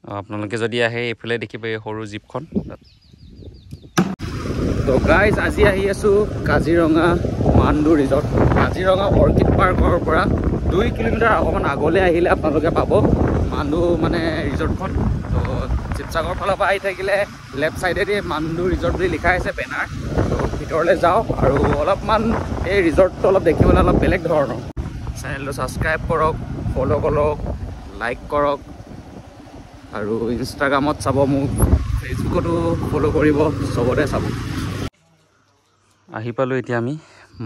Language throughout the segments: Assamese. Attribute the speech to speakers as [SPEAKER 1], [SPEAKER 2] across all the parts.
[SPEAKER 1] আপোনালোকে যদি আহে এইফালে দেখিব এই সৰু জীপখন তো গাইজ আজি আহি আছোঁ Kaziranga mandu resort Kaziranga orchid পাৰ্কৰ পৰা 2 কিলোমিটাৰ অকণমান আগলৈ আহিলে আপোনালোকে পাব মাণ্ডু মানে ৰিজৰ্টখন তো শিৱসাগৰ ফালৰ পৰা আহি থাকিলে লেফ্ট ছাইডেদি মাণ্ডু ৰিজৰ্ট বুলি লিখা আছে বেনাৰ তো ভিতৰলৈ যাওঁ আৰু অলপমান এই ৰিজৰ্টটো অলপ দেখিবলৈ অলপ বেলেগ ধৰণৰ চেনেলটো ছাবস্ক্ৰাইব কৰক ফ'ল' কৰক লাইক কৰক আৰু ইনষ্টাগ্ৰামত চাব মোক ফেচবুকতো ফ'ল' কৰিব চবতে চাব আহি পালোঁ এতিয়া আমি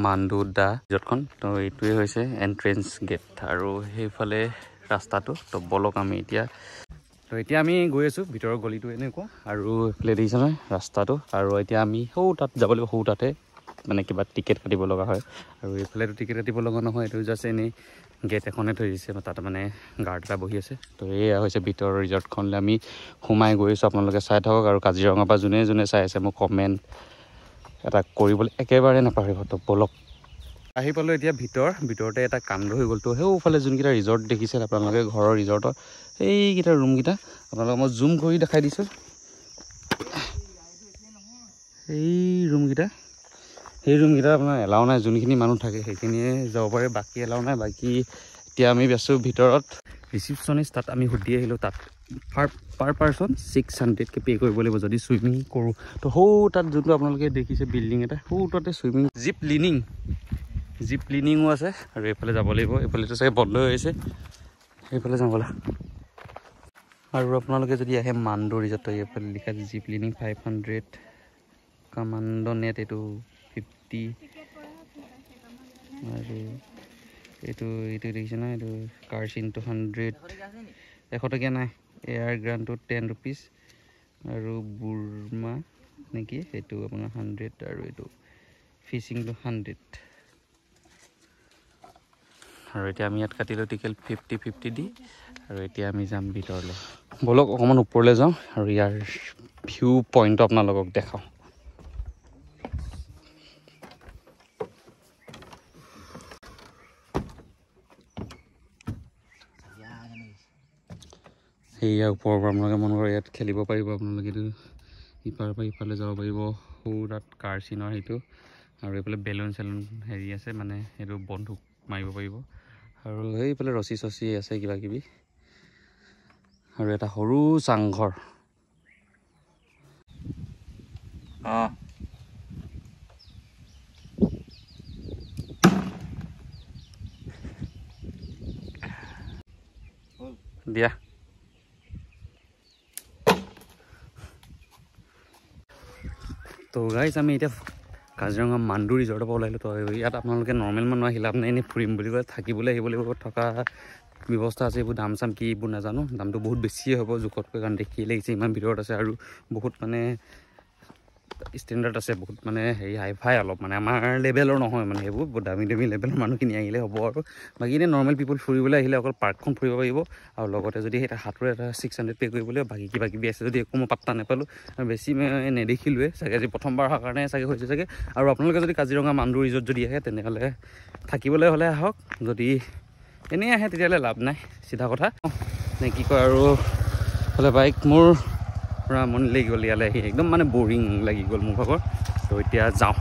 [SPEAKER 1] মাণ্ডু দা ৰিজৰ্টখন তো এইটোৱে হৈছে এণ্ট্ৰেঞ্চ গেট আৰু সেইফালে ৰাস্তাটো তো বলক আমি এতিয়া আমি গৈ আছোঁ ভিতৰৰ গলিটো এনেকুৱা আৰু এইফালে দেখিছে নহয় ৰাস্তাটো আৰু এতিয়া আমি তাত যাব লাগিব তাতে মানে কিবা টিকেট কাটিব লগা হয় আৰু এইফালেতো টিকেট কাটিব লগা নহয় এইটো জাষ্ট এনেই গেট এখনে থৈ দিছে তাতে মানে গাৰ্ড এটা বহি আছে তো এয়া হৈছে ভিতৰৰ ৰিজৰ্টখনলৈ আমি সোমাই গৈ আছোঁ আপোনালোকে চাই থাকক আৰু কাজিৰঙাৰ পৰা যোনে যোনে চাই আছে মোক কমেণ্ট এটা কৰিবলৈ একেবাৰে নাপাহৰিব তো বলক আহি পালোঁ এতিয়া ভিতৰতে এটা কাণ্ড হৈ গ'ল তো সেইফালে যোনকেইটা ৰিজৰ্ট দেখিছে আপোনালোকে ঘৰৰ ৰিজৰ্টৰ এইকেইটা ৰুমকেইটা আপোনালোকক মই জুম কৰি দেখাই দিছোঁ এই ৰুমকেইটা আপোনাৰ এলাও নাই যোনখিনি মানুহ থাকে সেইখিনিয়ে যাব পাৰে বাকী এলাও নাই বাকী এতিয়া আমি আছোঁ ভিতৰত ৰিচিপশ্যনিষ্ট তাত আমি সুধি আহিলোঁ তাত পাৰ পাৰ্চন 600কৈ পে' কৰিব লাগিব যদি চুইমিং কৰোঁ তো তাত যোনটো আপোনালোকে দেখিছে বিল্ডিং এটা তাতে চুইমিং জিপ লিনিঙো আছে আৰু এইফালে যাব লাগিব এইফালেতো চাগে বন্ধ হৈ আছে সেইফালে যাবলৈ আৰু আপোনালোকে যদি আহে মাণ্ডু ৰিজৰ্ট এইফালে লিখা আছে জিপ লিনিং 500 কামাণ্ডো নেট এইটো 50 আৰু এইটো দেখিছে নহয় এইটো কাৰ চিনটো 100 টকীয়া নাই এয়াৰ গ্ৰাণ্ডটো 10 ৰুপিজ আৰু বুৰমা নেকি সেইটো আপোনাৰ 100 আৰু এইটো ফিচিংটো 100 আৰু এতিয়া আমি ইয়াত কাটিলোঁ টিকেট 50 দি আৰু এতিয়া আমি যাম ভিতৰলৈ বলক অকণমান ওপৰলৈ যাওঁ আৰু ইয়াৰ ভিউ পইণ্টটো আপোনালোকক দেখাওঁ সেয়া ওপৰৰ পৰা আপোনালোকে মন কৰে ইয়াত খেলিব পাৰিব আপোনালোকে ইপাৰৰ পৰা ইফালে যাব পাৰিব তাত কাৰ চিনৰ সেইটো আৰু এইফালে বেলুন চেলুন হেৰি আছে মানে সেইটো বন্ধুক মাৰিব পাৰিব আৰু সেইফালে ৰছী চচি আছে কিবা কিবি আৰু এটা সৰু চাংঘৰ দিয়া তো গাইজ আমি এতিয়া কাজিৰঙা মাণ্ডু ৰিজৰ্টৰ পৰা ওলাইলোঁ তো ইয়াত আপোনালোকে নৰ্মেল মানুহ আহিলে আপোনাৰ এনেই ফুৰিম বুলি কয় থাকিবলৈ আহিব লাগিব থকা ব্যৱস্থা আছে এইবোৰ দাম চাম কি এইবোৰ নাজানো দামটো বহুত বেছিয়ে হ'ব জোখতকৈ কাৰণ দেখিয়ে লাগিছে ইমান ভিতৰত আছে আৰু বহুত মানে ষ্টেণ্ডাৰ্ড আছে বহুত মানে হেৰি হাই ফাই অলপ মানে আমাৰ লেভেলৰ নহয় মানে সেইবোৰ বহুত দামী লেভেলৰ মানুহখিনি আহিলে হ'ব আৰু বাকী এনেই নৰ্মেল পিপল ফুৰিবলৈ আহিলে অকল পাৰ্কখন ফুৰিব পাৰিব আৰু লগতে যদি এটা হাতৰে এটা 600 পে' কৰিবলৈ বাকী কিবা কিবি আছে যদি একো মই পাত্তা নাপালোঁ আৰু বেছি নেদেখিলোৱে চাগে আজি প্ৰথমবাৰ অহাৰ কাৰণে চাগে হৈছে চাগে আৰু আপোনালোকে যদি কাজিৰঙা মাণ্ডু ৰিজৰ্ট যদি আহে তেনেহ'লে থাকিবলৈ হ'লে আহক যদি এনেই আহে তেতিয়াহ'লে লাভ নাই চিধা কথা নে কি কয় আৰু হ'লে বাইক মোৰ পুৰা মন লাগি গ'ল ইয়ালৈ আহি একদম মানে বৰিং লাগি গ'ল মোৰ ভাগৰ তো এতিয়া যাওঁ